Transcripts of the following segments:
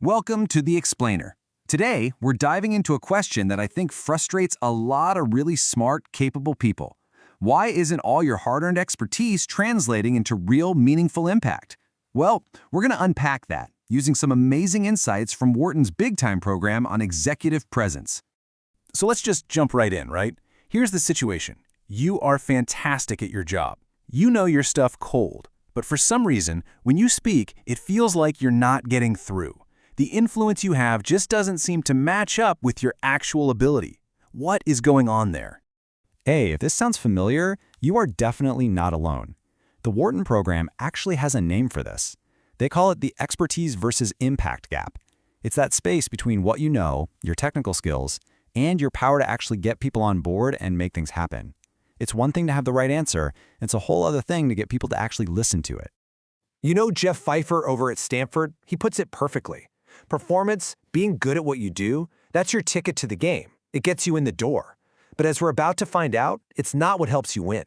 Welcome to The Explainer. Today, we're diving into a question that I think frustrates a lot of really smart, capable people. Why isn't all your hard-earned expertise translating into real, meaningful impact? Well, we're going to unpack that using some amazing insights from Wharton's Big Time program on executive presence. So let's just jump right in, right? Here's the situation. You are fantastic at your job. You know your stuff cold. But for some reason, when you speak, it feels like you're not getting through. The influence you have just doesn't seem to match up with your actual ability. What is going on there? Hey, if this sounds familiar, you are definitely not alone. The Wharton program actually has a name for this. They call it the expertise versus impact gap. It's that space between what you know, your technical skills, and your power to actually get people on board and make things happen. It's one thing to have the right answer, and it's a whole other thing to get people to actually listen to it. You know Jeff Pfeiffer over at Stanford? He puts it perfectly. Performance, being good at what you do, that's your ticket to the game. It gets you in the door. But as we're about to find out, it's not what helps you win.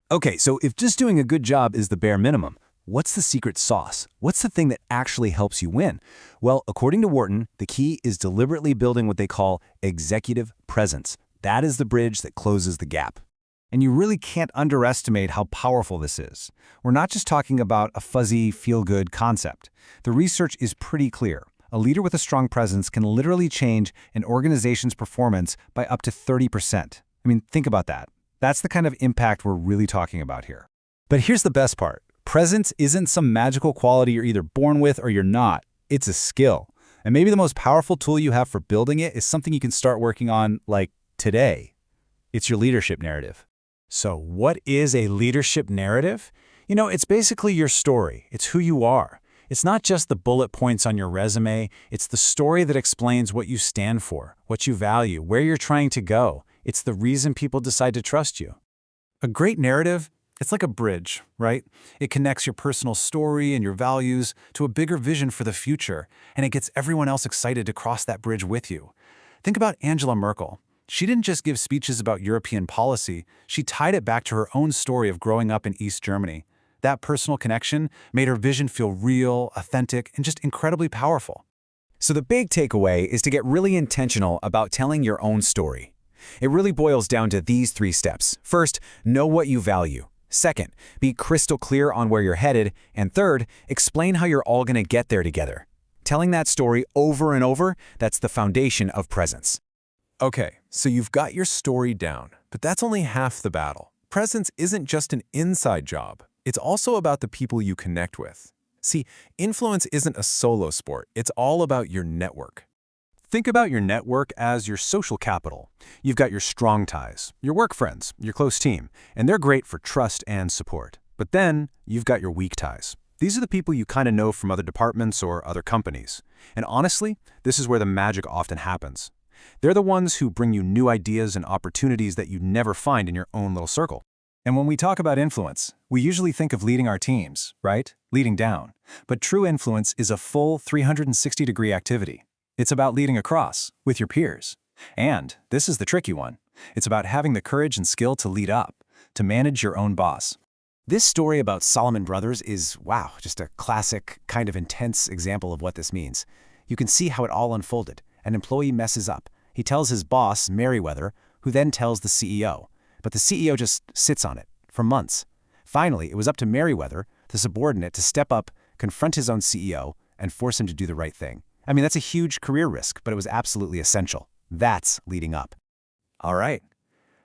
Okay, so if just doing a good job is the bare minimum, what's the secret sauce? What's the thing that actually helps you win? Well, according to Wharton, the key is deliberately building what they call executive presence. That is the bridge that closes the gap. And you really can't underestimate how powerful this is. We're not just talking about a fuzzy, feel-good concept. The research is pretty clear. A leader with a strong presence can literally change an organization's performance by up to 30%. I mean, think about that. That's the kind of impact we're really talking about here. But here's the best part. Presence isn't some magical quality you're either born with or you're not. It's a skill. And maybe the most powerful tool you have for building it is something you can start working on, like, today. It's your leadership narrative. So what is a leadership narrative? You know, it's basically your story. It's who you are. It's not just the bullet points on your resume. It's the story that explains what you stand for, what you value, where you're trying to go. It's the reason people decide to trust you. A great narrative, it's like a bridge, right? It connects your personal story and your values to a bigger vision for the future, and it gets everyone else excited to cross that bridge with you. Think about Angela Merkel. She didn't just give speeches about European policy, she tied it back to her own story of growing up in East Germany. That personal connection made her vision feel real, authentic, and just incredibly powerful. So the big takeaway is to get really intentional about telling your own story. It really boils down to these 3 steps. First, know what you value. Second, be crystal clear on where you're headed. And third, explain how you're all going to get there together. Telling that story over and over, that's the foundation of presence. Okay, so you've got your story down, but that's only half the battle. Presence isn't just an inside job. It's also about the people you connect with. See, influence isn't a solo sport. It's all about your network. Think about your network as your social capital. You've got your strong ties, your work friends, your close team, and they're great for trust and support. But then you've got your weak ties. These are the people you kind of know from other departments or other companies. And honestly, this is where the magic often happens. They're the ones who bring you new ideas and opportunities that you never find in your own little circle. And when we talk about influence, we usually think of leading our teams, right? Leading down. But true influence is a full 360-degree activity. It's about leading across, with your peers. And, this is the tricky one, it's about having the courage and skill to lead up, to manage your own boss. This story about Solomon Brothers is, wow, just a classic, kind of intense example of what this means. You can see how it all unfolded. An employee messes up. He tells his boss, Merriweather, who then tells the CEO. But the CEO just sits on it for months. Finally, it was up to Merriweather, the subordinate, to step up, confront his own CEO, and force him to do the right thing. I mean, that's a huge career risk, but it was absolutely essential. That's leading up. All right.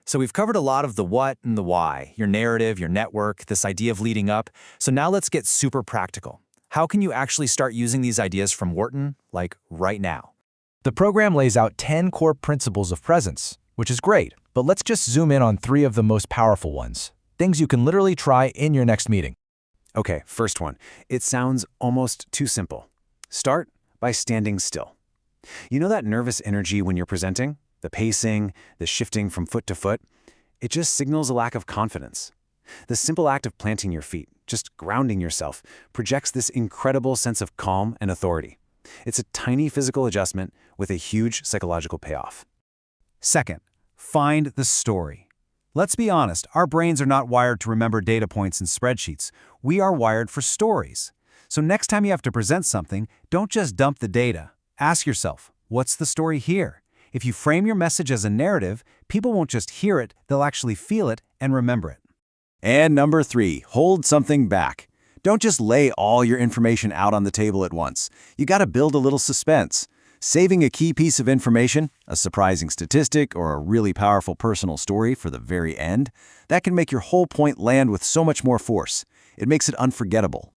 So we've covered a lot of the what and the why, your narrative, your network, this idea of leading up. So now let's get super practical. How can you actually start using these ideas from Wharton, like right now? The program lays out 10 core principles of presence, which is great, but let's just zoom in on 3 of the most powerful ones. Things you can literally try in your next meeting. Okay, first one. It sounds almost too simple. Start by standing still. You know that nervous energy when you're presenting? The pacing, the shifting from foot to foot? It just signals a lack of confidence. The simple act of planting your feet, just grounding yourself, projects this incredible sense of calm and authority. It's a tiny physical adjustment with a huge psychological payoff. Second, find the story. Let's be honest, our brains are not wired to remember data points in spreadsheets. We are wired for stories. So next time you have to present something, don't just dump the data. Ask yourself, what's the story here? If you frame your message as a narrative, people won't just hear it, they'll actually feel it and remember it. And number 3, hold something back. Don't just lay all your information out on the table at once. You got to build a little suspense. Saving a key piece of information, a surprising statistic, or a really powerful personal story for the very end, that can make your whole point land with so much more force. It makes it unforgettable.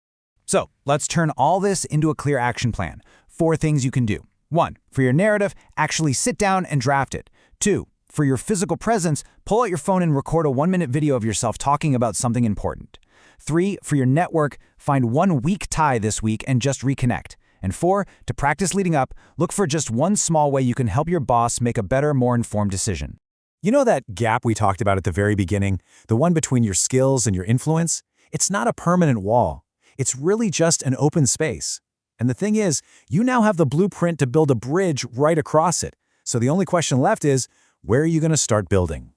So let's turn all this into a clear action plan. 4 things you can do. 1. For your narrative, actually sit down and draft it. 2. For your physical presence, pull out your phone and record a 1-minute video of yourself talking about something important. 3. For your network, find one weak tie this week and just reconnect. And 4. To practice leading up, look for just one small way you can help your boss make a better, more informed decision. You know that gap we talked about at the very beginning, the one between your skills and your influence? It's not a permanent wall. It's really just an open space. And the thing is, you now have the blueprint to build a bridge right across it. So the only question left is, where are you going to start building?